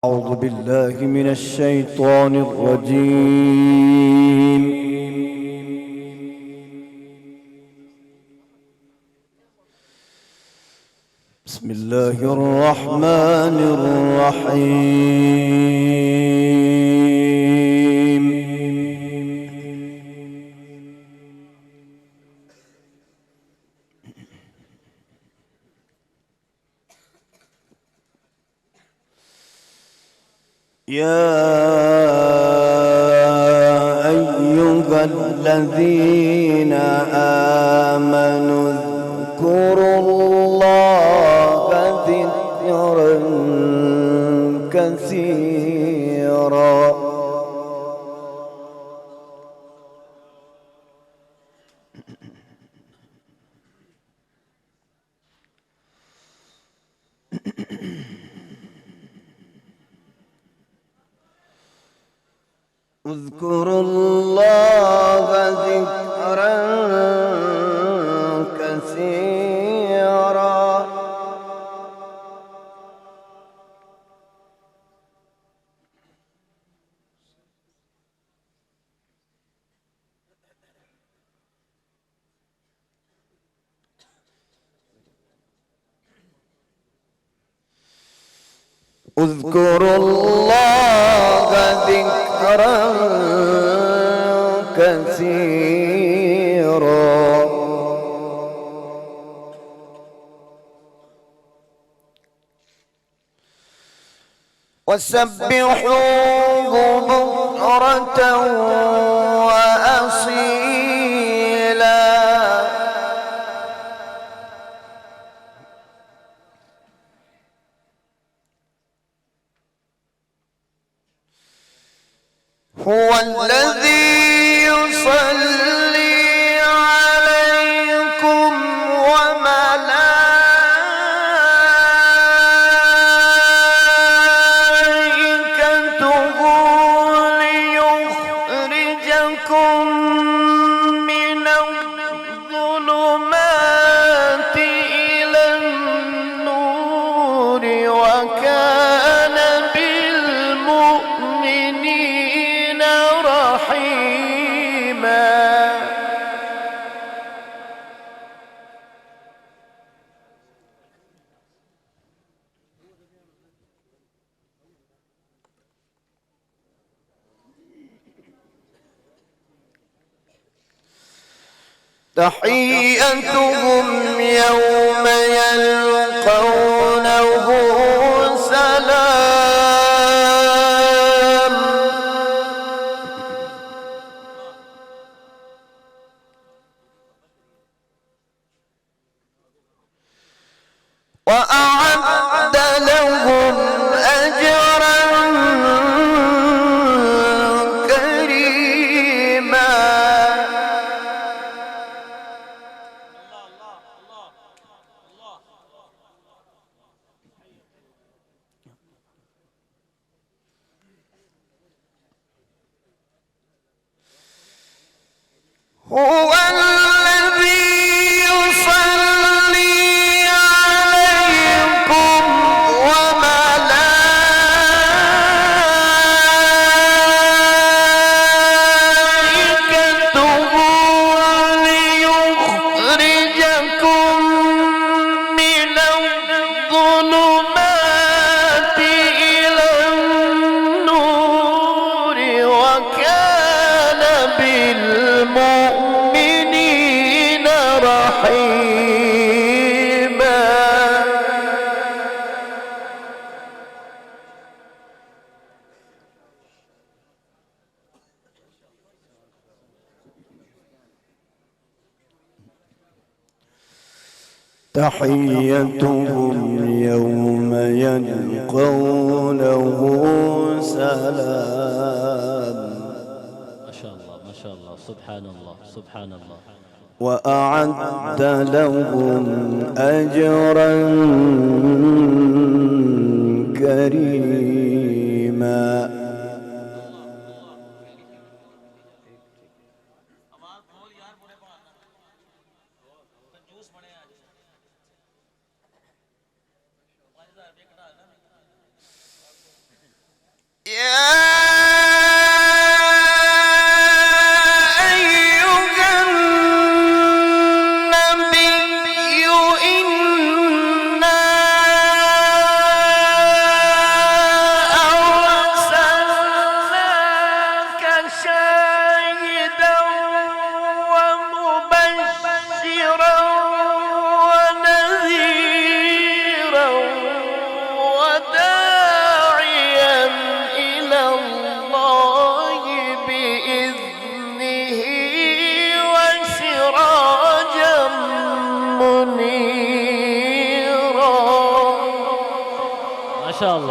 أعوذ بالله من الشيطان الرجيم. بسم الله الرحمن الرحيم. يا أيها الذين آمنوا اذكروا الله ذكرا كثيرا اذكروا الله ذكرا كثيرا اذكروا الله ذكرا كثيرا وسبحوه بكرة وأصيلا هو الذي يصلي عليكم وملائكته ليخرجكم من الظلمات إلى النور وكان بالمؤمنين رحيما. تحيتهم يوم يلقونه سلام وأعد لهم أجرا كريما. هو الذي يصلي عليكم وملائكته ليخرجكم من الظلمات إلى النور وكان بالمؤمنين رحيما. تحيتهم يوم يلقونه سلام. ما شاء الله ما شاء الله، سبحان الله سبحان الله. وأعد لهم أجرا كريما.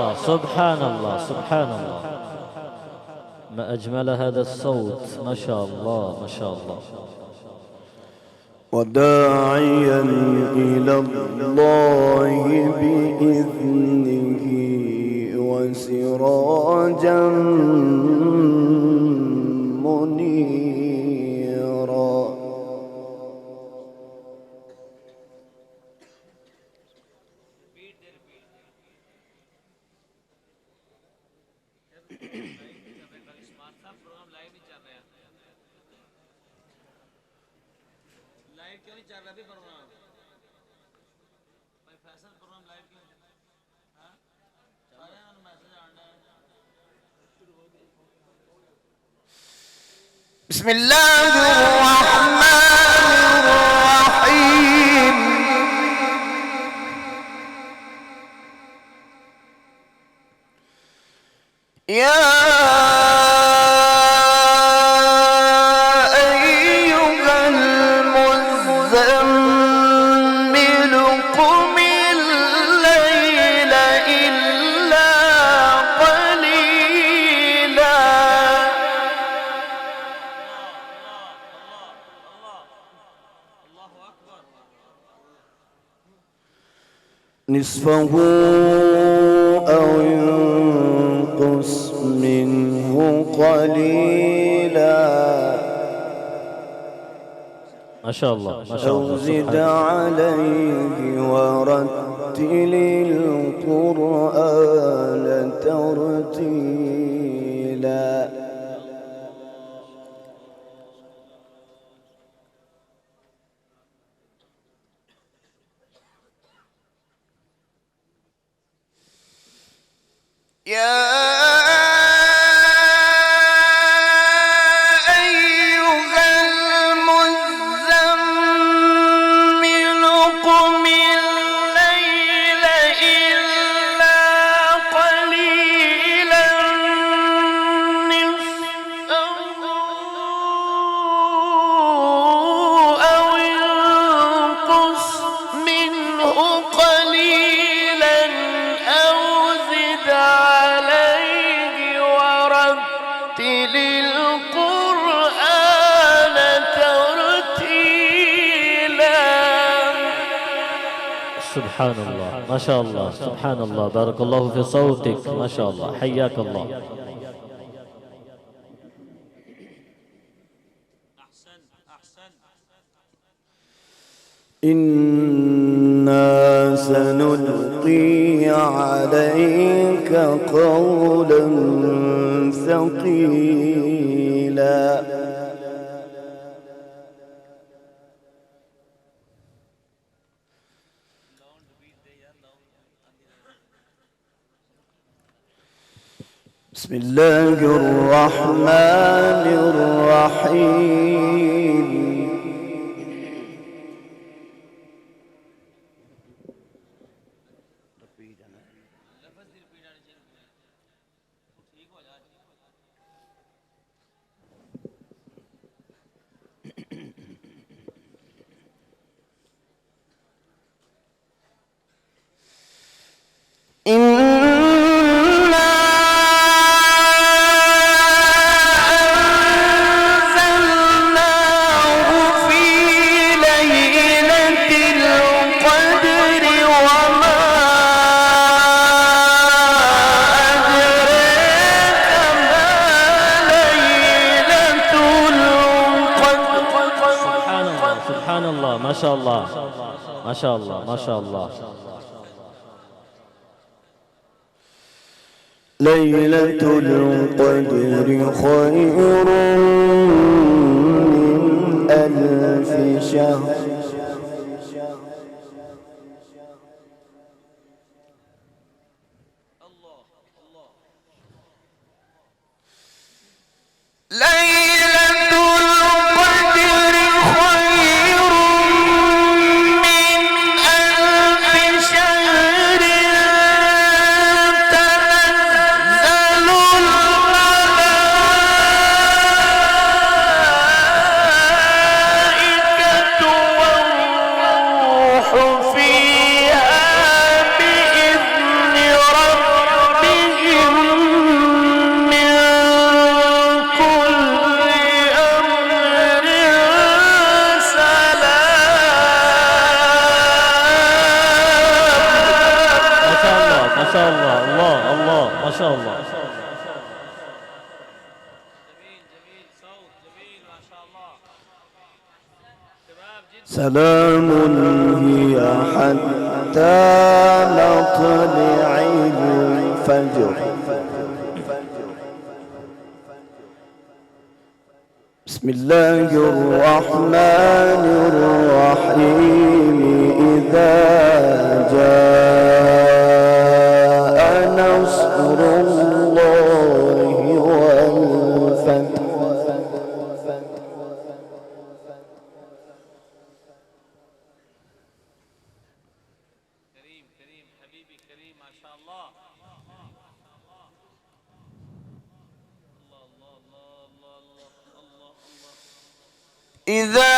الله سبحان الله سبحان الله. ما أجمل هذا الصوت، ما شاء الله ما شاء الله. وداعيا إلى الله بإذنه وسراجا منيرا. بسم الله الرحمن الرحيم. يا أيها المزمل قم الليل إلا قليلا نصفه أو انقص منه قليلا ما شاء الله ما شاء أو الله. زد عليه ورتل القرآن ترتيلا. يا أيها المزمل قم الليل إلا قليلا نصفه أو انقص منه قليلا أو زد عليه ورتل القرآن ترتيلا. سبحان الله ما شاء الله سبحان الله. بارك الله في صوتك ما شاء الله. حياك الله. إنا سنلقي عليك قولا ثقيلا. بسم الله الرحمن الرحيم. ما شاء الله ما شاء الله ما شاء الله. ليلة القدر خير من ألف شهر. سلام هي حتى مطلع الفجر. بسم الله الرحمن الرحيم. إذا جاء نصر الله والفتح. إذا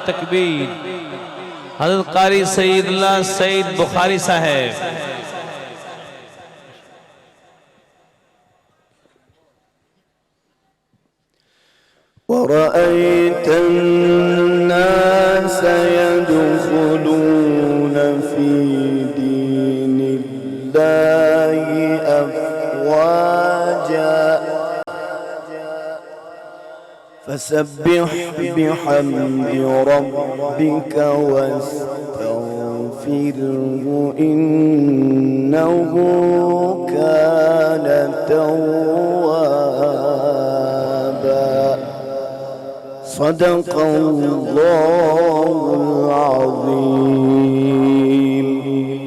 तकबीर हज़रत क़ारी सईदुल्लाह सईद बुखारी साहब। ورأيت الناس يدخلون في دين الله أفواجا فسبح بحمد ربك واستغفره إنه كان توابا. صدق الله العظيم.